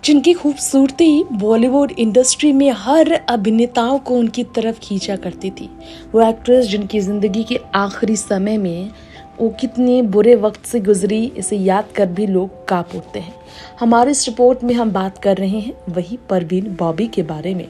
जिनकी खूबसूरती बॉलीवुड इंडस्ट्री में हर अभिनेताओं को उनकी तरफ खींचा करती थी। वो एक्ट्रेस जिनकी ज़िंदगी के आखिरी समय में वो कितने बुरे वक्त से गुजरी, इसे याद कर भी लोग कांप उठते हैं। हमारी इस रिपोर्ट में हम बात कर रहे हैं वही परवीन बॉबी के बारे में।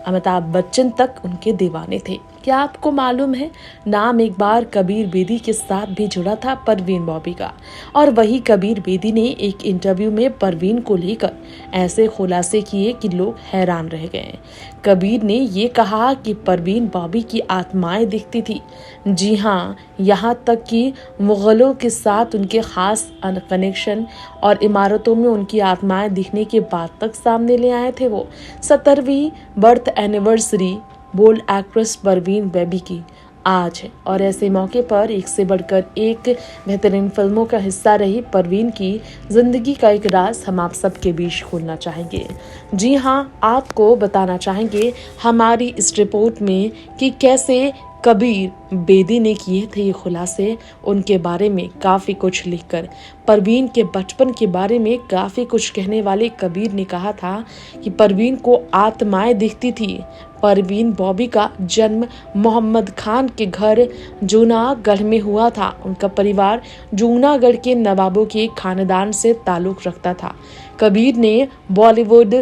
अमिताभ बच्चन तक उनके दीवाने थे। क्या आपको मालूम है, नाम एक बार कबीर बेदी के साथ भी जुड़ा था परवीन बॉबी का। और वही कबीर बेदी ने एक इंटरव्यू में परवीन को लेकर ऐसे खुलासे किए कि लोग हैरान रह गए। कबीर ने ये कहा कि परवीन बॉबी की आत्माएं दिखती थी। जी हाँ, यहाँ तक कि मुगलों के साथ उनके खास कनेक्शन और इमारतों में उनकी आत्माएं दिखने के बाद तक सामने ले आए थे। वो 70वीं birth anniversary bold actress Parveen Babi की आज है और ऐसे मौके पर एक से बढ़कर एक बेहतरीन फिल्मों का हिस्सा रही परवीन की जिंदगी का एक राज हम आप सबके बीच खोलना चाहेंगे। जी हाँ, आपको बताना चाहेंगे हमारी इस रिपोर्ट में कि कैसे कबीर बेदी ने किए थे ये खुलासे। उनके बारे में काफ़ी कुछ लिखकर परवीन के बचपन के बारे में काफ़ी कुछ कहने वाले कबीर ने कहा था कि परवीन को आत्माएं दिखती थी। परवीन बॉबी का जन्म मोहम्मद खान के घर जूनागढ़ में हुआ था। उनका परिवार जूनागढ़ के नवाबों के खानदान से ताल्लुक रखता था। कबीर ने बॉलीवुड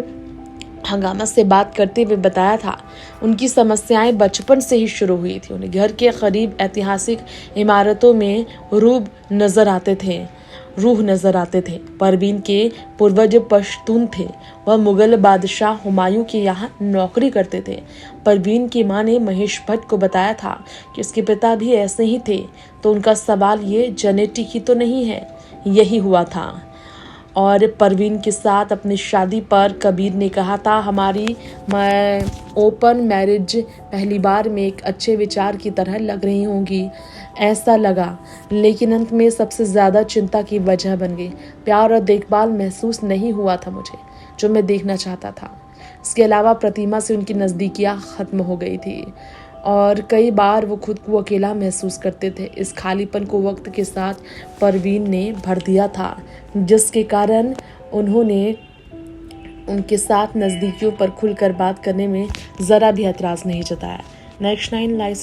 हंगामा से बात करते हुए बताया था उनकी समस्याएं बचपन से ही शुरू हुई थी। उन्हें घर के करीब ऐतिहासिक इमारतों में रूह नजर आते थे। परवीन के पूर्वज पश्तून थे। वह मुगल बादशाह हुमायूं के यहाँ नौकरी करते थे। परवीन की मां ने महेश भट्ट को बताया था कि उसके पिता भी ऐसे ही थे। तो उनका सवाल ये जेनेटिक ही तो नहीं है, यही हुआ था। और परवीन के साथ अपनी शादी पर कबीर ने कहा था, हमारी ओपन मैरिज पहली बार में एक अच्छे विचार की तरह लग रही होंगी, ऐसा लगा, लेकिन अंत में सबसे ज़्यादा चिंता की वजह बन गई। प्यार और देखभाल महसूस नहीं हुआ था मुझे, जो मैं देखना चाहता था। इसके अलावा प्रतिमा से उनकी नज़दीकियाँ ख़त्म हो गई थी और कई बार वो खुद को अकेला महसूस करते थे। इस खालीपन को वक्त के साथ परवीन ने भर दिया था, जिसके कारण उन्होंने उनके साथ नज़दीकियों पर खुलकर बात करने में ज़रा भी एतराज़ नहीं जताया। Next 9 live